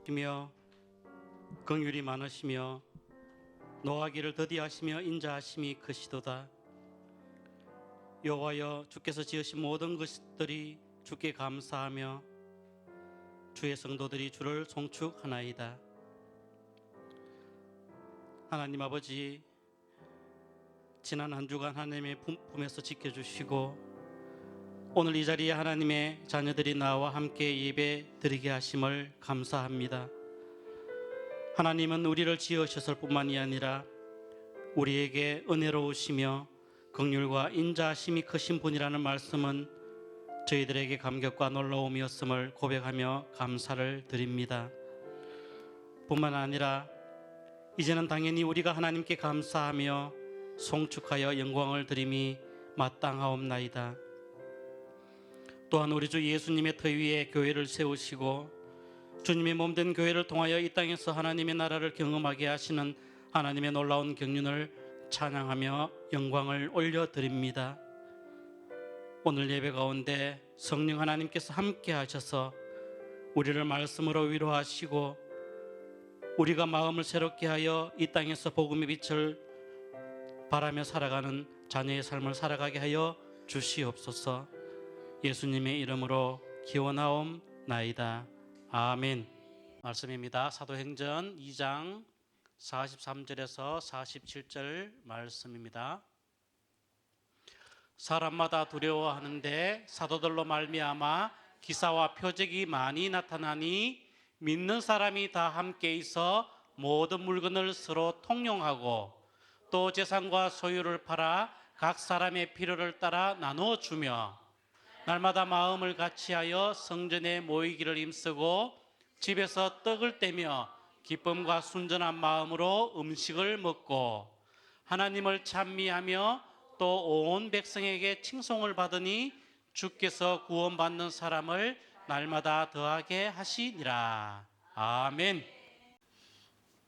높이며 긍휼이 많으시며 노하기를 더디하시며 인자하심이 크시도다. 여호와여, 주께서 지으신 모든 것들이 주께 감사하며 주의 성도들이 주를 송축하나이다. 하나님 아버지, 지난 한 주간 하나님의 품에서 지켜주시고 오늘 이 자리에 하나님의 자녀들이 나와 함께 예배 드리게 하심을 감사합니다. 하나님은 우리를 지으셨을 뿐만이 아니라 우리에게 은혜로우시며 긍휼과 인자하심이 크신 분이라는 말씀은 저희들에게 감격과 놀라움이었음을 고백하며 감사를 드립니다. 뿐만 아니라 이제는 당연히 우리가 하나님께 감사하며 송축하여 영광을 드림이 마땅하옵나이다. 또한 우리 주 예수님의 터 위에 교회를 세우시고 주님의 몸된 교회를 통하여 이 땅에서 하나님의 나라를 경험하게 하시는 하나님의 놀라운 경륜을 찬양하며 영광을 올려드립니다. 오늘 예배 가운데 성령 하나님께서 함께 하셔서 우리를 말씀으로 위로하시고 우리가 마음을 새롭게 하여 이 땅에서 복음의 빛을 바라며 살아가는 자녀의 삶을 살아가게 하여 주시옵소서. 예수님의 이름으로 기원하옵나이다. 아멘. 말씀입니다. 사도행전 2장 43절에서 47절 말씀입니다. 사람마다 두려워하는데 사도들로 말미암아 기사와 표적이 많이 나타나니 믿는 사람이 다 함께 있어 모든 물건을 서로 통용하고 또 재산과 소유를 팔아 각 사람의 필요를 따라 나누어 주며 날마다 마음을 같이하여 성전에 모이기를 힘쓰고 집에서 떡을 떼며 기쁨과 순전한 마음으로 음식을 먹고 하나님을 찬미하며 또 온 백성에게 칭송을 받으니 주께서 구원받는 사람을 날마다 더하게 하시니라. 아멘.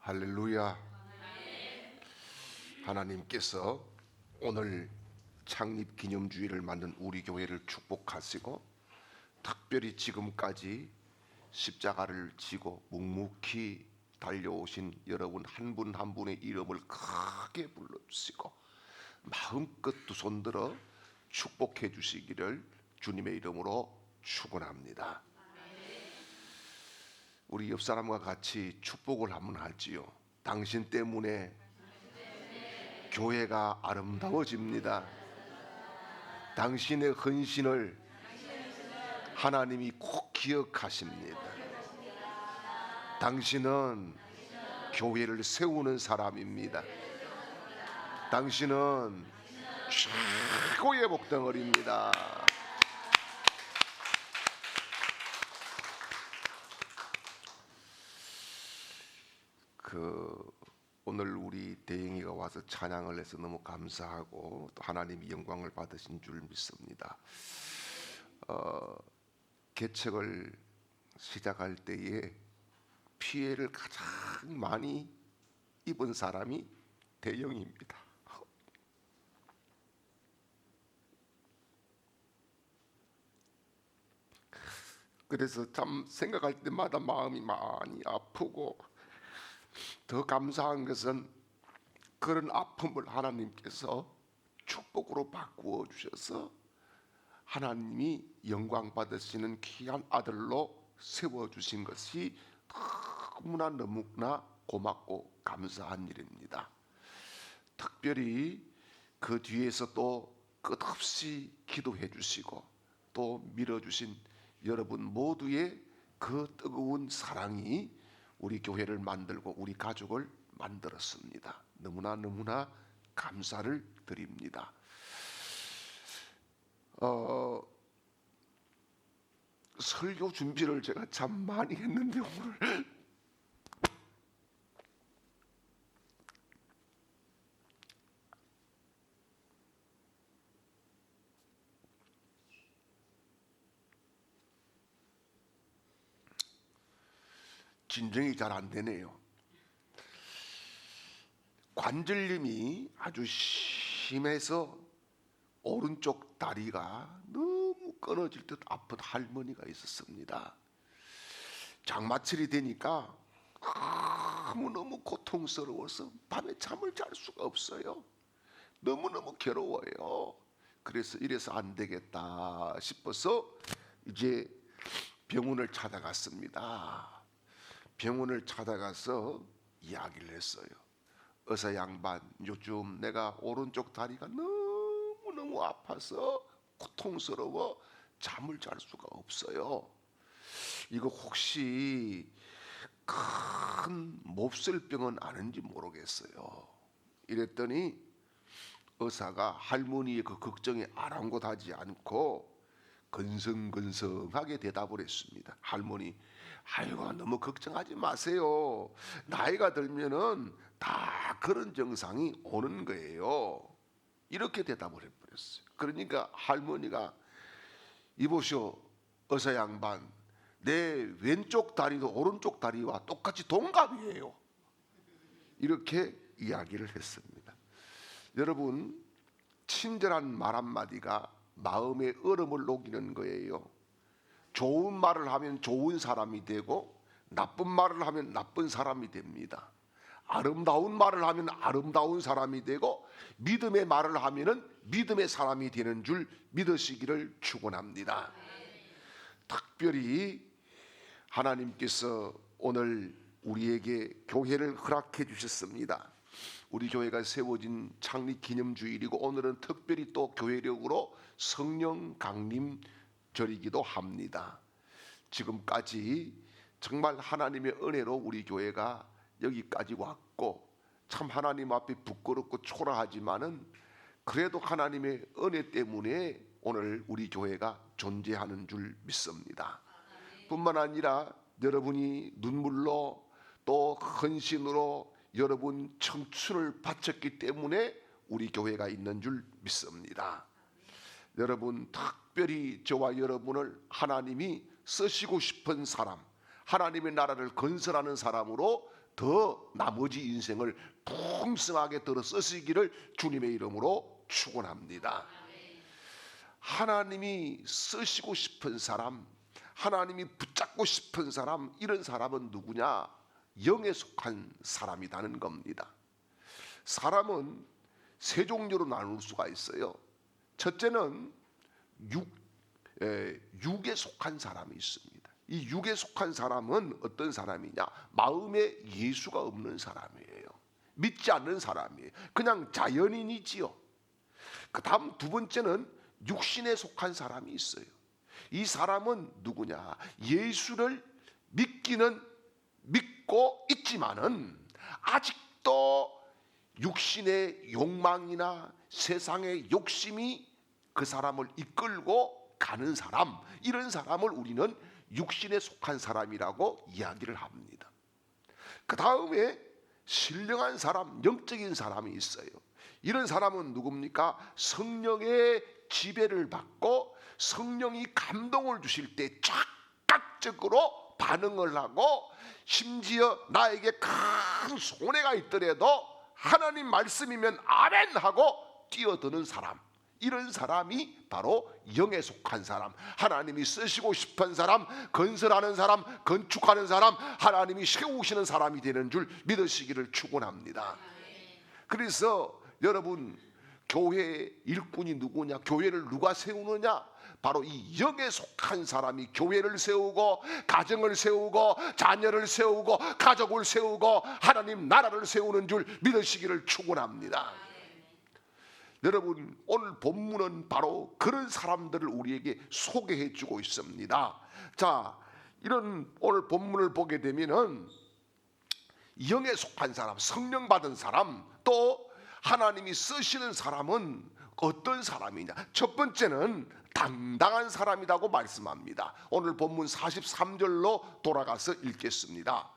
할렐루야. 하나님께서 오늘 창립 기념주일을 만든 우리 교회를 축복하시고 특별히 지금까지 십자가를 지고 묵묵히 달려오신 여러분 한 분 한 분의 이름을 크게 불러주시고 마음껏 두 손 들어 축복해 주시기를 주님의 이름으로 축원합니다. 우리 옆 사람과 같이 축복을 한번 할지요. 당신 때문에 교회가 아름다워집니다. 당신의 헌신을 하나님이 꼭 기억하십니다. 당신은 교회를 세우는 사람입니다. 당신은 최고의 복덩어리입니다. 오늘 우리 대영이가 와서 찬양을 해서 너무 감사하고 또 하나님이 영광을 받으신 줄 믿습니다. 개척을 시작할 때에 피해를 가장 많이 입은 사람이 대영입니다. 그래서 참 생각할 때마다 마음이 많이 아프고 더 감사한 것은 그런 아픔을 하나님께서 축복으로 바꾸어 주셔서 하나님이 영광 받으시는 귀한 아들로 세워주신 것이 너무나 고맙고 감사한 일입니다. 특별히 그 뒤에서 또 끝없이 기도해 주시고 또 밀어주신 여러분 모두의 그 뜨거운 사랑이 우리 교회를 만들고 우리 가족을 만들었습니다. 너무나 감사를 드립니다. 설교 준비를 제가 참 많이 했는데 오늘 진정이 잘 안 되네요. 관절염이 아주 심해서 오른쪽 다리가 너무 끊어질 듯 아픈 할머니가 있었습니다. 장마철이 되니까 너무너무 고통스러워서 밤에 잠을 잘 수가 없어요. 너무너무 괴로워요. 그래서 이래서 안 되겠다 싶어서 이제 병원을 찾아갔습니다. 병원을 찾아가서 이야기를 했어요. 의사 양반, 요즘 내가 오른쪽 다리가 너무너무 아파서 고통스러워 잠을 잘 수가 없어요. 이거 혹시 큰 몹쓸 병은 아닌지 모르겠어요. 이랬더니 의사가 할머니의 그 걱정이 아랑곳하지 않고 건성건성하게 대답을 했습니다. 할머니, 아이고 너무 걱정하지 마세요. 나이가 들면은 다 그런 증상이 오는 거예요. 이렇게 대답을 해버렸어요. 그러니까 할머니가 이보시오 의사 양반, 내 왼쪽 다리도 오른쪽 다리와 똑같이 동갑이에요. 이렇게 이야기를 했습니다. 여러분, 친절한 말 한마디가 마음의 얼음을 녹이는 거예요. 좋은 말을 하면 좋은 사람이 되고 나쁜 말을 하면 나쁜 사람이 됩니다. 아름다운 말을 하면 아름다운 사람이 되고 믿음의 말을 하면은 믿음의 사람이 되는 줄 믿으시기를 축원합니다. 특별히 하나님께서 오늘 우리에게 교회를 허락해 주셨습니다. 우리 교회가 세워진 창립 기념주일이고 오늘은 특별히 또 교회력으로 성령 강림절이기도 합니다. 지금까지 정말 하나님의 은혜로 우리 교회가 여기까지 왔고 참 하나님 앞에 부끄럽고 초라하지만은 그래도 하나님의 은혜 때문에 오늘 우리 교회가 존재하는 줄 믿습니다. 뿐만 아니라 여러분이 눈물로 또 헌신으로 여러분 청춘을 바쳤기 때문에 우리 교회가 있는 줄 믿습니다. 여러분, 특별히 저와 여러분을 하나님이 쓰시고 싶은 사람, 하나님의 나라를 건설하는 사람으로 더 나머지 인생을 풍성하게 들어 쓰시기를 주님의 이름으로 축원합니다. 하나님이 쓰시고 싶은 사람, 하나님이 붙잡고 싶은 사람, 이런 사람은 누구냐? 영에 속한 사람이라는 겁니다. 사람은 세 종류로 나눌 수가 있어요. 첫째는 육에 속한 사람이 있습니다. 이 육에 속한 사람은 어떤 사람이냐? 마음에 예수가 없는 사람이에요. 믿지 않는 사람이에요. 그냥 자연인이지요. 그 다음 두 번째는 육신에 속한 사람이 있어요. 이 사람은 누구냐? 예수를 믿고 있지만은 아직도 육신의 욕망이나 세상의 욕심이 그 사람을 이끌고 가는 사람, 이런 사람을 우리는 육신에 속한 사람이라고 이야기를 합니다. 그 다음에 신령한 사람, 영적인 사람이 있어요. 이런 사람은 누굽니까? 성령의 지배를 받고 성령이 감동을 주실 때 즉각적으로 반응을 하고 심지어 나에게 큰 손해가 있더라도 하나님 말씀이면 아멘 하고 뛰어드는 사람, 이런 사람이 바로 영에 속한 사람, 하나님이 쓰시고 싶은 사람, 건설하는 사람, 건축하는 사람, 하나님이 세우시는 사람이 되는 줄 믿으시기를 축원합니다. 그래서 여러분, 교회 일꾼이 누구냐? 교회를 누가 세우느냐? 바로 이 영에 속한 사람이 교회를 세우고 가정을 세우고 자녀를 세우고 가족을 세우고 하나님 나라를 세우는 줄 믿으시기를 축원합니다. 여러분, 오늘 본문은 바로 그런 사람들을 우리에게 소개해 주고 있습니다. 자, 이런 오늘 본문을 보게 되면은 영에 속한 사람, 성령 받은 사람, 또 하나님이 쓰시는 사람은 어떤 사람이냐? 첫 번째는 당당한 사람이라고 말씀합니다. 오늘 본문 43절로 돌아가서 읽겠습니다.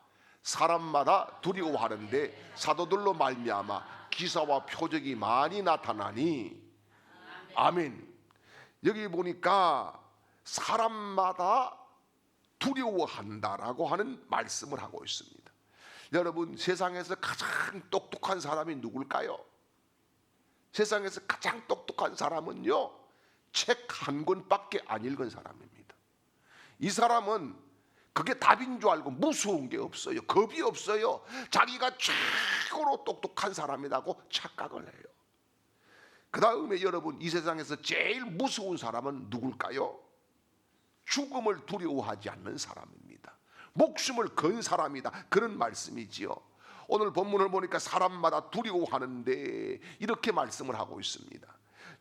사람마다 두려워하는데 사도들로 말미암아 기사와 표적이 많이 나타나니 아멘. 여기 보니까 사람마다 두려워한다라고 하는 말씀을 하고 있습니다. 여러분, 세상에서 가장 똑똑한 사람이 누굴까요? 세상에서 가장 똑똑한 사람은요, 책 한 권밖에 안 읽은 사람입니다. 이 사람은 그게 답인 줄 알고 무서운 게 없어요. 겁이 없어요. 자기가 최고로 똑똑한 사람이라고 착각을 해요. 그 다음에 여러분, 이 세상에서 제일 무서운 사람은 누굴까요? 죽음을 두려워하지 않는 사람입니다. 목숨을 건 사람이다, 그런 말씀이지요. 오늘 본문을 보니까 사람마다 두려워하는데 이렇게 말씀을 하고 있습니다.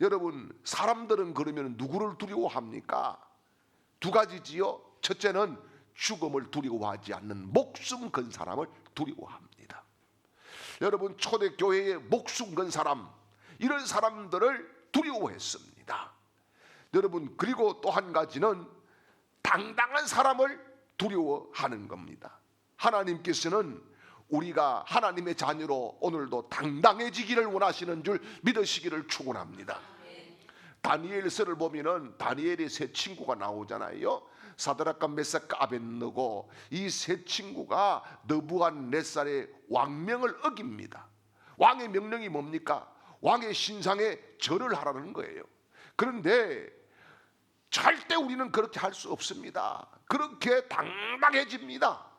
여러분, 사람들은 그러면 누구를 두려워합니까? 두 가지지요. 첫째는 죽음을 두려워하지 않는 목숨 건 사람을 두려워합니다. 여러분, 초대교회의 목숨 건 사람, 이런 사람들을 두려워했습니다. 여러분, 그리고 또 한 가지는 당당한 사람을 두려워하는 겁니다. 하나님께서는 우리가 하나님의 자녀로 오늘도 당당해지기를 원하시는 줄 믿으시기를 축원합니다. 다니엘서를 보면은 다니엘의 세 친구가 나오잖아요. 사드락과 메삭과 아벳느고, 이 세 친구가 느부갓네살의 왕명을 어깁니다. 왕의 명령이 뭡니까? 왕의 신상에 절을 하라는 거예요. 그런데 절대 우리는 그렇게 할 수 없습니다. 그렇게 당당해집니다.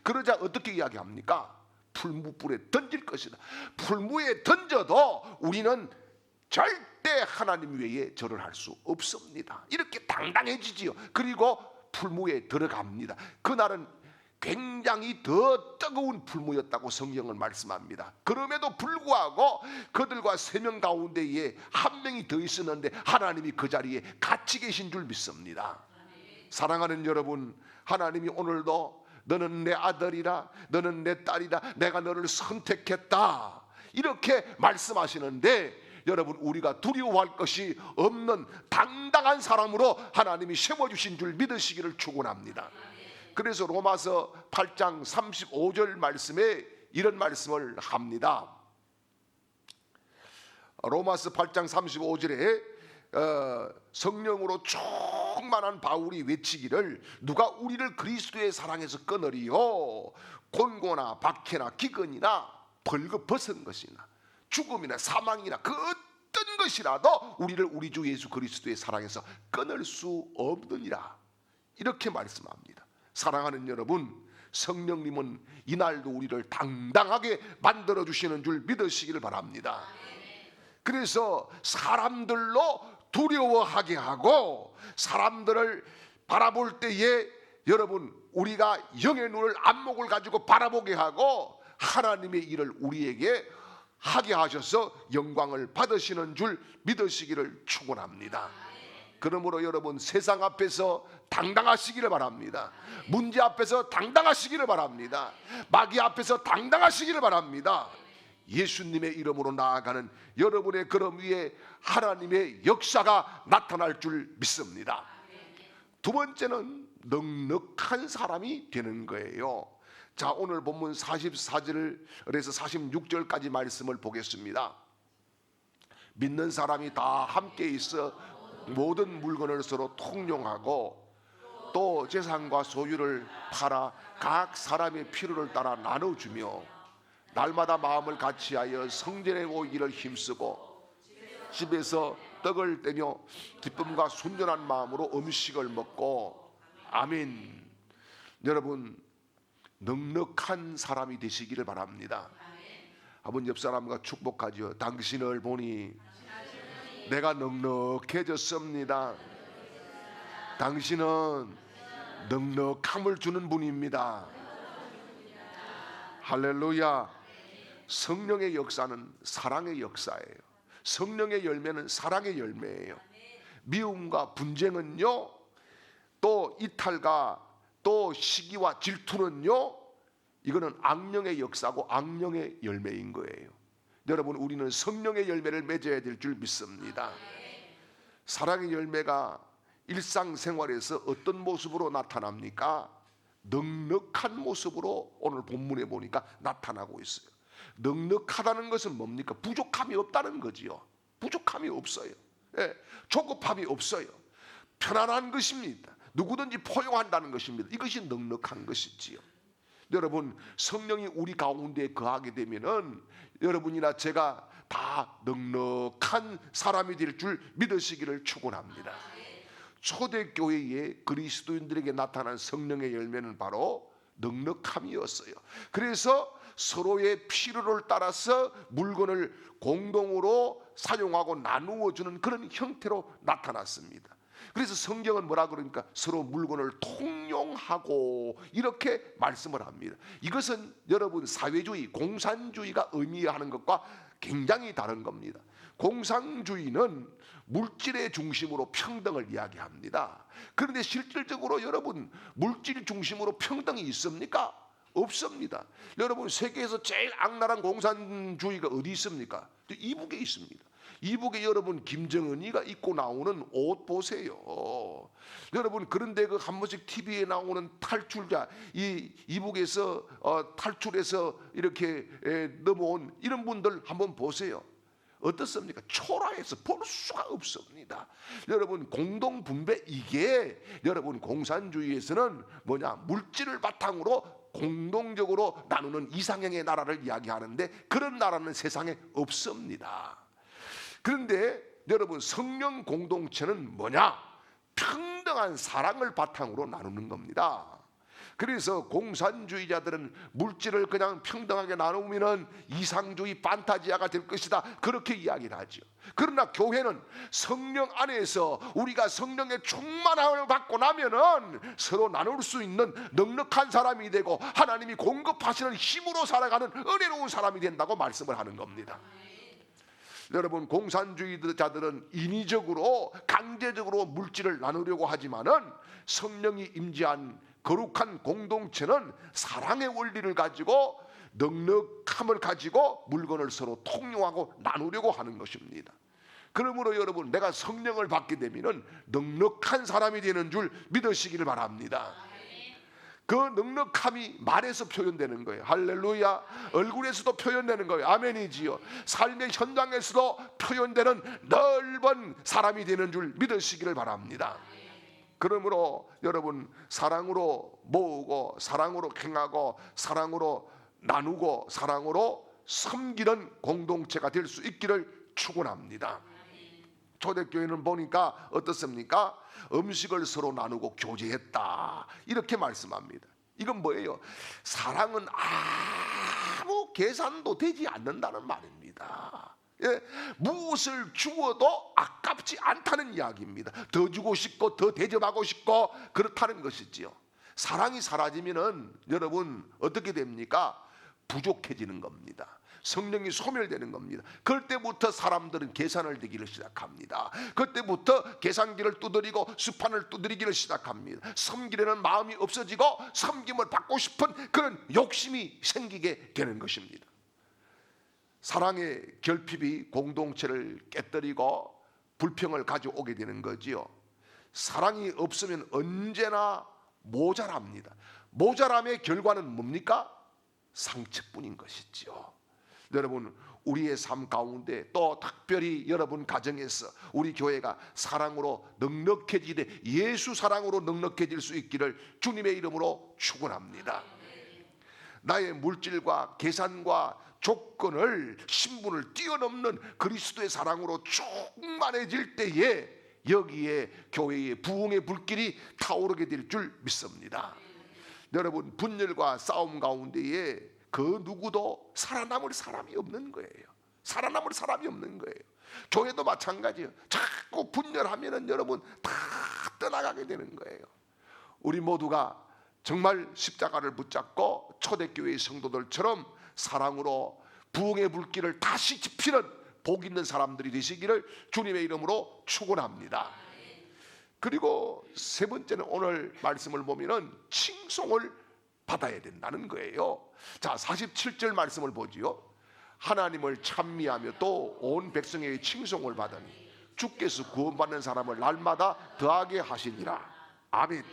그러자 어떻게 이야기합니까? 풀무불에 던질 것이다. 풀무에 던져도 우리는 절대 하나님 외에 절을 할 수 없습니다. 이렇게 당당해지지요. 그리고 풀무에 들어갑니다. 그날은 굉장히 더 뜨거운 풀무였다고 성경은 말씀합니다. 그럼에도 불구하고 그들과 3명 가운데에 1명이 더 있었는데 하나님이 그 자리에 같이 계신 줄 믿습니다. 사랑하는 여러분, 하나님이 오늘도 너는 내 아들이라, 너는 내 딸이다, 내가 너를 선택했다, 이렇게 말씀하시는데, 여러분, 우리가 두려워할 것이 없는 당당한 사람으로 하나님이 세워주신 줄 믿으시기를 축원합니다. 그래서 로마서 8장 35절 말씀에 이런 말씀을 합니다. 로마서 8장 35절에 성령으로 충만한 바울이 외치기를, 누가 우리를 그리스도의 사랑에서 끊으리요? 곤고나 박해나 기근이나 벌거벗은 것이나 죽음이나 사망이나 그 어떤 것이라도 우리를 우리 주 예수 그리스도의 사랑에서 끊을 수 없느니라, 이렇게 말씀합니다. 사랑하는 여러분, 성령님은 이날도 우리를 당당하게 만들어주시는 줄 믿으시기를 바랍니다. 그래서 사람들로 두려워하게 하고, 사람들을 바라볼 때에 여러분, 우리가 영의 눈을, 안목을 가지고 바라보게 하고 하나님의 일을 우리에게 하게 하셔서 영광을 받으시는 줄 믿으시기를 축원합니다. 그러므로 여러분, 세상 앞에서 당당하시기를 바랍니다. 문제 앞에서 당당하시기를 바랍니다. 마귀 앞에서 당당하시기를 바랍니다. 예수님의 이름으로 나아가는 여러분의 걸음 위에 하나님의 역사가 나타날 줄 믿습니다. 두 번째는 넉넉한 사람이 되는 거예요. 자, 오늘 본문 44절에서 46절까지 말씀을 보겠습니다. 믿는 사람이 다 함께 있어 모든 물건을 서로 통용하고, 또 재산과 소유를 팔아 각 사람의 필요를 따라 나눠주며, 날마다 마음을 같이하여 성전에 오기를 힘쓰고 집에서 떡을 떼며 기쁨과 순전한 마음으로 음식을 먹고. 아멘. 여러분, 넉넉한 사람이 되시기를 바랍니다. 아버지, 옆 사람과 축복하죠. 당신을 보니 내가 넉넉해졌습니다. 당신은 넉넉함을 주는 분입니다. 할렐루야. 성령의 역사는 사랑의 역사예요. 성령의 열매는 사랑의 열매예요. 미움과 분쟁은요, 또 이탈과 또 시기와 질투는요, 이거는 악령의 역사고 악령의 열매인 거예요. 여러분, 우리는 성령의 열매를 맺어야 될 줄 믿습니다. 사랑의 열매가 일상생활에서 어떤 모습으로 나타납니까? 넉넉한 모습으로 오늘 본문에 보니까 나타나고 있어요. 넉넉하다는 것은 뭡니까? 부족함이 없다는 거지요. 부족함이 없어요. 예, 조급함이 없어요. 편안한 것입니다. 누구든지 포용한다는 것입니다. 이것이 넉넉한 것이지요. 여러분, 성령이 우리 가운데 거하게 되면은 여러분이나 제가 다 넉넉한 사람이 될 줄 믿으시기를 축원합니다. 초대교회에 그리스도인들에게 나타난 성령의 열매는 바로 넉넉함이었어요. 그래서 서로의 필요를 따라서 물건을 공동으로 사용하고 나누어 주는 그런 형태로 나타났습니다. 그래서 성경은 뭐라 그러니까 서로 물건을 통용하고 이렇게 말씀을 합니다. 이것은 여러분 사회주의, 공산주의가 의미하는 것과 굉장히 다른 겁니다. 공산주의는 물질의 중심으로 평등을 이야기합니다. 그런데 실질적으로 여러분 물질 중심으로 평등이 있습니까? 없습니다. 여러분 세계에서 제일 악랄한 공산주의가 어디 있습니까? 이북에 있습니다. 이북에 여러분 김정은이가 입고 나오는 옷 보세요. 여러분 그런데 그 한 번씩 TV에 나오는 탈출자, 이북에서 탈출해서 이렇게 넘어온 이런 분들 한번 보세요. 어떻습니까? 초라해서 볼 수가 없습니다. 여러분 공동 분배, 이게 여러분 공산주의에서는 뭐냐, 물질을 바탕으로 공동적으로 나누는 이상형의 나라를 이야기하는데 그런 나라는 세상에 없습니다. 그런데 여러분 성령 공동체는 뭐냐? 평등한 사랑을 바탕으로 나누는 겁니다. 그래서 공산주의자들은 물질을 그냥 평등하게 나누면 이상주의 판타지아가 될 것이다, 그렇게 이야기를 하죠. 그러나 교회는 성령 안에서 우리가 성령의 충만함을 받고 나면은 서로 나눌 수 있는 넉넉한 사람이 되고 하나님이 공급하시는 힘으로 살아가는 은혜로운 사람이 된다고 말씀을 하는 겁니다. 여러분 공산주의자들은 인위적으로 강제적으로 물질을 나누려고 하지만은 성령이 임재한 거룩한 공동체는 사랑의 원리를 가지고 넉넉함을 가지고 물건을 서로 통용하고 나누려고 하는 것입니다. 그러므로 여러분 내가 성령을 받게 되면은 넉넉한 사람이 되는 줄 믿으시기를 바랍니다. 그 넉넉함이 말에서 표현되는 거예요. 할렐루야. 얼굴에서도 표현되는 거예요. 아멘이지요. 삶의 현장에서도 표현되는 넓은 사람이 되는 줄 믿으시기를 바랍니다. 그러므로 여러분 사랑으로 모으고 사랑으로 행하고 사랑으로 나누고 사랑으로 섬기는 공동체가 될 수 있기를 축원합니다. 초대교회는 보니까 어떻습니까? 음식을 서로 나누고 교제했다, 이렇게 말씀합니다. 이건 뭐예요? 사랑은 아무 계산도 되지 않는다는 말입니다. 예, 무엇을 주어도 아깝지 않다는 이야기입니다. 더 주고 싶고 더 대접하고 싶고 그렇다는 것이지요. 사랑이 사라지면은 여러분 어떻게 됩니까? 부족해지는 겁니다. 성령이 소멸되는 겁니다. 그때부터 사람들은 계산을 내기를 시작합니다. 그때부터 계산기를 두드리고 수판을 두드리기를 시작합니다. 섬기려는 마음이 없어지고 섬김을 받고 싶은 그런 욕심이 생기게 되는 것입니다. 사랑의 결핍이 공동체를 깨뜨리고 불평을 가져오게 되는 거지요. 사랑이 없으면 언제나 모자랍니다. 모자람의 결과는 뭡니까? 상처뿐인 것이지요. 여러분 우리의 삶 가운데 또 특별히 여러분 가정에서 우리 교회가 사랑으로 넉넉해지되 예수 사랑으로 넉넉해질 수 있기를 주님의 이름으로 축원합니다. 나의 물질과 계산과 조건을 신분을 뛰어넘는 그리스도의 사랑으로 충만해질 때에 여기에 교회의 부흥의 불길이 타오르게 될 줄 믿습니다. 여러분 분열과 싸움 가운데에 그 누구도 살아남을 사람이 없는 거예요. 살아남을 사람이 없는 거예요. 교회도 마찬가지예요. 자꾸 분열하면은 여러분 다 떠나가게 되는 거예요. 우리 모두가 정말 십자가를 붙잡고 초대교회의 성도들처럼 사랑으로 부흥의 불길을 다시 지피는 복 있는 사람들이 되시기를 주님의 이름으로 축원합니다. 그리고 세 번째는 오늘 말씀을 보면은 칭송을 받아야 된다는 거예요. 자, 47절 말씀을 보지요. 하나님을 찬미하며 또 온 백성에게 칭송을 받으니 주께서 구원받는 사람을 날마다 더하게 하시니라. 아멘.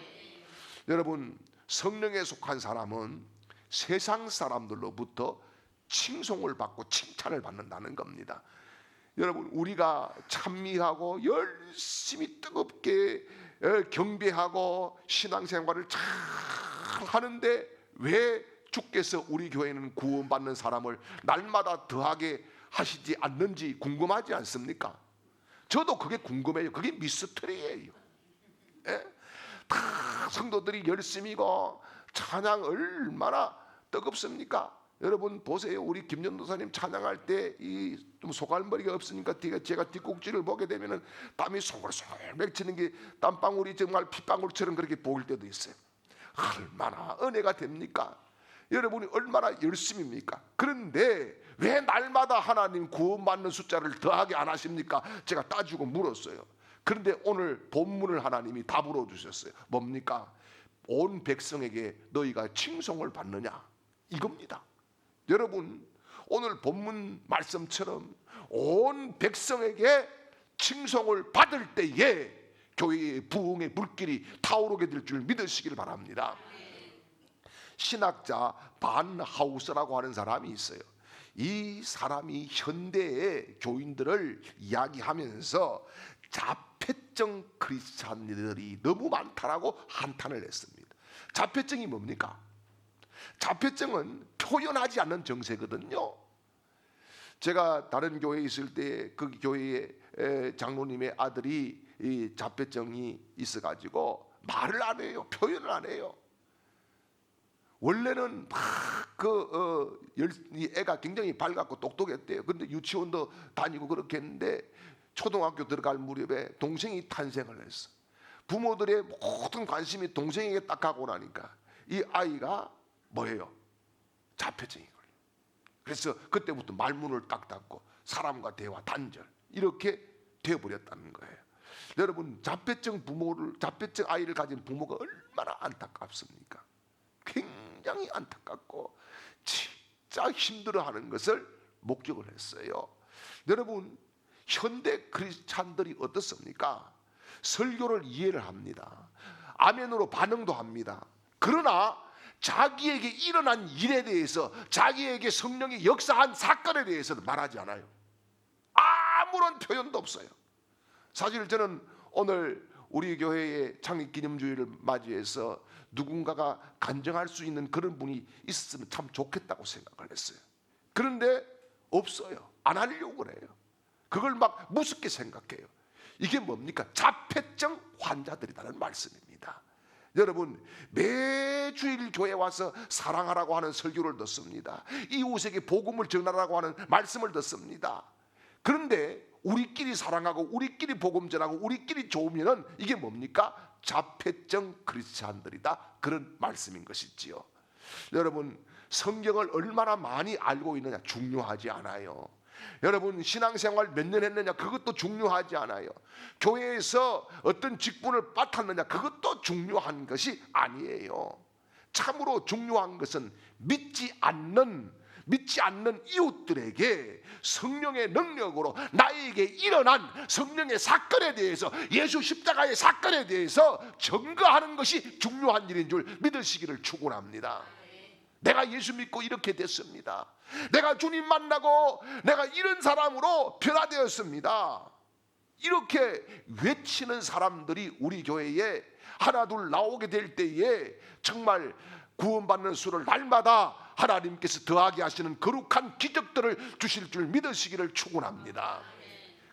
여러분 성령에 속한 사람은 세상 사람들로부터 칭송을 받고 칭찬을 받는다는 겁니다. 여러분 우리가 찬미하고 열심히 뜨겁게 경배하고 신앙생활을 잘 하는데 왜 주께서 우리 교회는 구원받는 사람을 날마다 더하게 하시지 않는지 궁금하지 않습니까? 저도 그게 궁금해요. 그게 미스터리예요. 예? 다 성도들이 열심히고 찬양 얼마나 뜨겁습니까? 여러분 보세요. 우리 김전도사님 찬양할 때 이 좀 소갈머리가 없으니까 제가 뒷꼭지를 보게 되면은 땀이 솔솔 맺히는 게 땀방울이 정말 핏방울처럼 그렇게 보일 때도 있어요. 얼마나 은혜가 됩니까? 여러분이 얼마나 열심입니까? 그런데 왜 날마다 하나님 구원받는 숫자를 더하게 안 하십니까? 제가 따지고 물었어요. 그런데 오늘 본문을 하나님이 답으로 주셨어요. 뭡니까? 온 백성에게 너희가 칭송을 받느냐? 이겁니다. 여러분 오늘 본문 말씀처럼 온 백성에게 칭송을 받을 때에 교회의 부흥의 물길이 타오르게 될 줄 믿으시길 바랍니다. 신학자 반하우스라고 하는 사람이 있어요. 이 사람이 현대의 교인들을 이야기하면서 자폐증 크리스찬들이 너무 많다라고 한탄을 했습니다. 자폐증이 뭡니까? 자폐증은 표현하지 않는 정세거든요. 제가 다른 교회에 있을 때 그 교회의 장로님의 아들이 이 자폐증이 있어가지고 말을 안 해요. 표현을 안 해요. 원래는 이 애가 굉장히 밝았고 똑똑했대요. 근데 유치원도 다니고 그렇게 했는데 초등학교 들어갈 무렵에 동생이 탄생을 했어. 부모들의 모든 관심이 동생에게 딱 가고 나니까 이 아이가 뭐예요? 자폐증이 걸려. 그래서 그때부터 말문을 딱 닫고 사람과 대화 단절 이렇게 되어버렸다는 거예요. 여러분 자폐증 아이를 가진 부모가 얼마나 안타깝습니까? 굉장히 안타깝고 진짜 힘들어하는 것을 목격을 했어요. 여러분 현대 크리스찬들이 어떻습니까? 설교를 이해를 합니다. 아멘으로 반응도 합니다. 그러나 자기에게 일어난 일에 대해서 자기에게 성령이 역사한 사건에 대해서는 말하지 않아요. 아무런 표현도 없어요. 사실 저는 오늘 우리 교회의 창립기념주일을 맞이해서 누군가가 간증할 수 있는 그런 분이 있으면 참 좋겠다고 생각을 했어요. 그런데 없어요. 안 하려고 그래요. 그걸 막 무섭게 생각해요. 이게 뭡니까? 자폐증 환자들이라는 말씀입니다. 여러분 매주일 교회 와서 사랑하라고 하는 설교를 듣습니다. 이웃에게 복음을 전하라고 하는 말씀을 듣습니다. 그런데 우리끼리 사랑하고 우리끼리 복음 전하고 우리끼리 좋으면은 이게 뭡니까? 자폐증 크리스찬들이다. 그런 말씀인 것이지요. 여러분 성경을 얼마나 많이 알고 있느냐 중요하지 않아요. 여러분 신앙생활 몇 년 했느냐 그것도 중요하지 않아요. 교회에서 어떤 직분을 맡았느냐 그것도 중요한 것이 아니에요. 참으로 중요한 것은 믿지 않는 이웃들에게 성령의 능력으로 나에게 일어난 성령의 사건에 대해서 예수 십자가의 사건에 대해서 증거하는 것이 중요한 일인 줄 믿으시기를 축원합니다. 내가 예수 믿고 이렇게 됐습니다. 내가 주님 만나고 내가 이런 사람으로 변화되었습니다. 이렇게 외치는 사람들이 우리 교회에 하나둘 나오게 될 때에 정말 구원받는 수를 날마다 하나님께서 더하게 하시는 거룩한 기적들을 주실 줄 믿으시기를 축원합니다.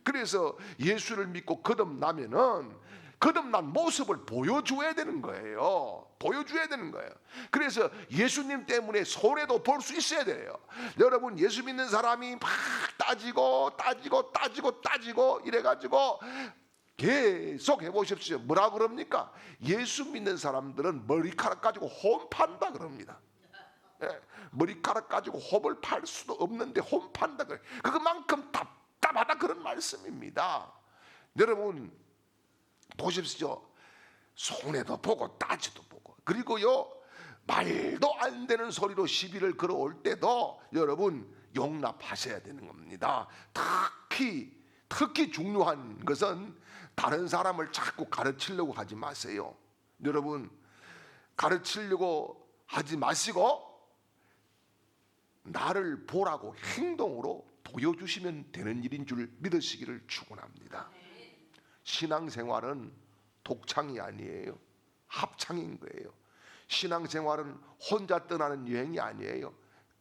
그래서 예수를 믿고 거듭나면은 거듭난 모습을 보여줘야 되는 거예요. 보여줘야 되는 거예요. 그래서 예수님 때문에 손해도 볼 수 있어야 돼요. 여러분 예수 믿는 사람이 막 따지고 이래가지고 계속 해보십시오. 뭐라 그럽니까? 예수 믿는 사람들은 머리카락 가지고 홈 판다 그럽니다. 예, 머리카락 가지고 홈을 팔 수도 없는데 홈 판다 그래. 그만큼 답답하다 그런 말씀입니다. 여러분 보십시오. 손해도 보고 따지도 보고 그리고요 말도 안 되는 소리로 시비를 걸어올 때도 여러분 용납하셔야 되는 겁니다. 특히 중요한 것은 다른 사람을 자꾸 가르치려고 하지 마세요. 여러분 가르치려고 하지 마시고 나를 보라고 행동으로 보여주시면 되는 일인 줄 믿으시기를 축원합니다. 신앙생활은 독창이 아니에요. 합창인 거예요. 신앙생활은 혼자 떠나는 여행이 아니에요.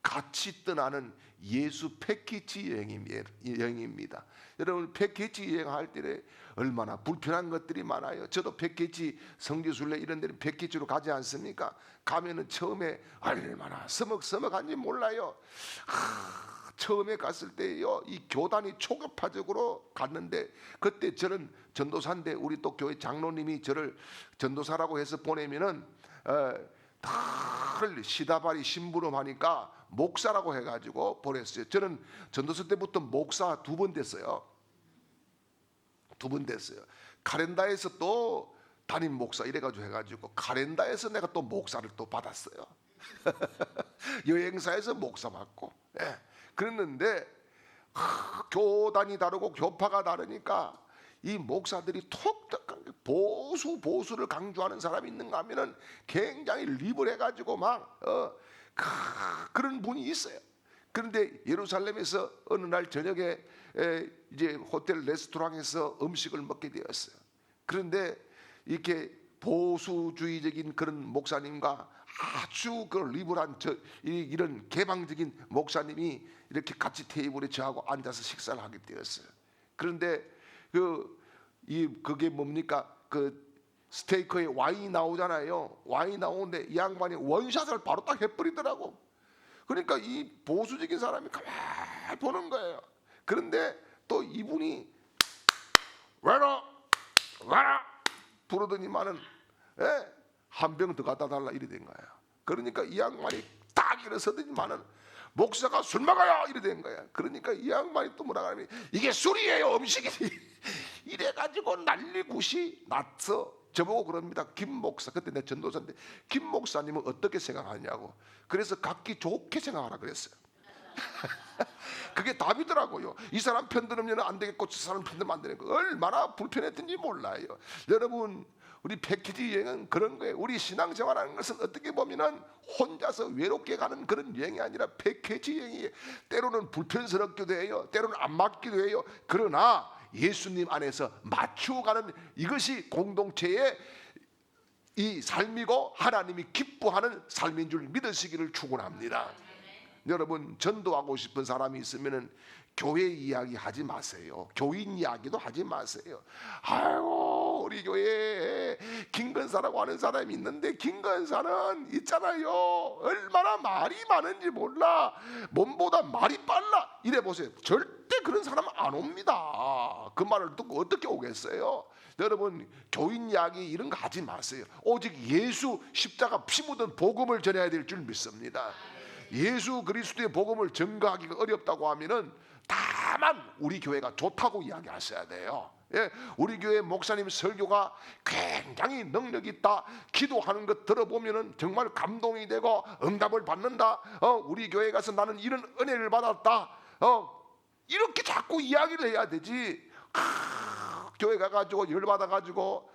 같이 떠나는 예수 패키지 여행입니다. 여러분 패키지 여행할 때 얼마나 불편한 것들이 많아요. 저도 패키지 성지순례 이런 데는 패키지로 가지 않습니까? 가면은 처음에 얼마나 서먹서먹한지 몰라요. 처음에 갔을 때요, 이 교단이 초급파적으로 갔는데, 그때 저는 전도사인데 우리 또 교회 장로님이 저를 전도사라고 해서 보내면은 다들 시다발이 심부름하니까 목사라고 해가지고 보냈어요. 저는 전도사 때부터 목사 2번 됐어요. 2번 됐어요. 카렌다에서 또 담임 목사 이래가지고 해가지고 카렌다에서 내가 또 목사를 또 받았어요. 여행사에서 목사 받고. 예. 그랬는데 교단이 다르고 교파가 다르니까 이 목사들이 톡톡한 보수를 강조하는 사람이 있는가 하면은 굉장히 리버해가지고 막 그런 분이 있어요. 그런데 예루살렘에서 어느 날 저녁에 이제 호텔 레스토랑에서 음식을 먹게 되었어요. 그런데 이렇게 보수주의적인 그런 목사님과 아주 그 리버한 이런 개방적인 목사님이 이렇게 같이 테이블에 저하고 앉아서 식사를 하게 되었어요. 그런데 그게 뭡니까? 그 스테이크에 와인이 나오잖아요. 와인이 나오는데 이 양반이 원샷을 바로 딱 해버리더라고. 그러니까 이 보수적인 사람이 가만히 보는 거예요. 그런데 또 이분이 와라 부르더니만은 한 병 더 갖다 달라 이래 된 거예요. 그러니까 이 양반이 딱 일어서더니만은 목사가 술 먹어요 이래 된 거야. 그러니까 이 양반이 또 뭐라 하냐면 이게 술이에요 음식이지 이래가지고 난리굿이 났어. 저보고 그럽니다. 김 목사, 그때 내 전도사인데 김 목사님은 어떻게 생각하냐고. 그래서 각기 좋게 생각하라 그랬어요. 그게 답이더라고요. 이 사람 편들으면 안 되겠고 저 사람 편들면 안 되는 거 얼마나 불편했던지 몰라요. 여러분 우리 패키지 여행은 그런 거예요. 우리 신앙생활하는 것은 어떻게 보면은 혼자서 외롭게 가는 그런 여행이 아니라 패키지 여행이에요. 때로는 불편스럽기도 해요. 때로는 안 맞기도 해요. 그러나 예수님 안에서 맞추어가는 이것이 공동체의 이 삶이고 하나님이 기뻐하는 삶인 줄 믿으시기를 축원합니다. 여러분 전도하고 싶은 사람이 있으면은 교회 이야기 하지 마세요. 교인 이야기도 하지 마세요. 아이고 우리 교회에 김건사라고 하는 사람이 있는데 김건사는 있잖아요. 얼마나 말이 많은지 몰라. 몸보다 말이 빨라. 이래 보세요. 절대 그런 사람은 안 옵니다. 그 말을 듣고 어떻게 오겠어요? 여러분 교인 이야기 이런 거 하지 마세요. 오직 예수 십자가 피 묻은 복음을 전해야 될 줄 믿습니다. 예수 그리스도의 복음을 전가하기가 어렵다고 하면은 다만 우리 교회가 좋다고 이야기하셔야 돼요. 예, 우리 교회 목사님 설교가 굉장히 능력 있다. 기도하는 것 들어보면은 정말 감동이 되고 응답을 받는다. 우리 교회 가서 나는 이런 은혜를 받았다. 이렇게 자꾸 이야기를 해야 되지. 교회 가가지고 열받아가지고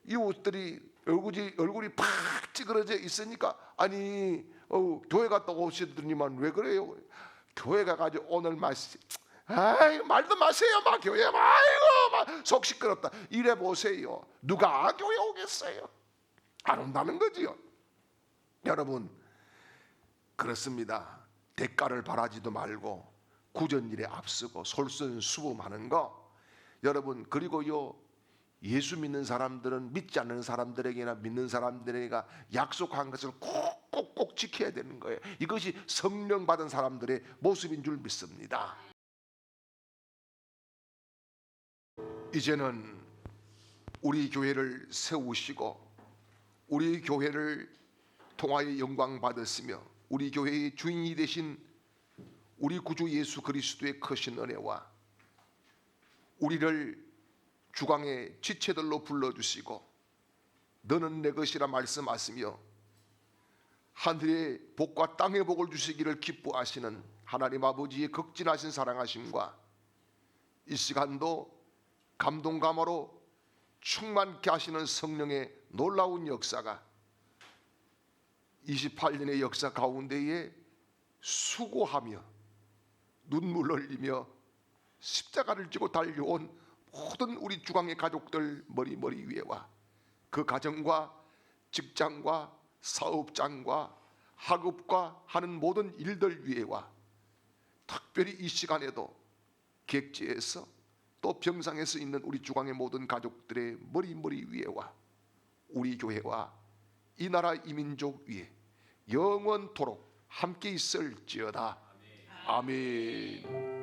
이웃들이 얼굴이 팍 찌그러져 있으니까 아니 교회 갔다 오시더니만 왜 그래요? 교회 가가지고 오늘 말도 마세요. 막 교회 아이고 속 시끄럽다. 이래 보세요. 누가 교회 오겠어요? 안 온다는 거지요. 여러분 그렇습니다. 대가를 바라지도 말고 구전일에 앞서고 솔선수범하는 거. 여러분 그리고요 예수 믿는 사람들은 믿지 않는 사람들에게나 믿는 사람들에게 약속한 것을 꼭 지켜야 되는 거예요. 이것이 성령 받은 사람들의 모습인 줄 믿습니다. 이제는 우리 교회를 세우시고 우리 교회를 통하여 영광 받으시며 우리 교회의 주인이 되신 우리 구주 예수 그리스도의 크신 은혜와 우리를 주광의 지체들로 불러주시고 너는 내 것이라 말씀하시며 하늘의 복과 땅의 복을 주시기를 기뻐하시는 하나님 아버지의 극진하신 사랑하심과 이 시간도 감동감화로 충만케 하시는 성령의 놀라운 역사가 28년의 역사 가운데에 수고하며 눈물 흘리며 십자가를 지고 달려온 모든 우리 주광의 가족들 머리 위에와 그 가정과 직장과 사업장과 학업과 하는 모든 일들 위에와 특별히 이 시간에도 객지에서 또 병상에서 있는 우리 주광의 모든 가족들의 머리 위에와 우리 교회와 이 나라 이 민족 위에 영원토록 함께 있을지어다. 아멘.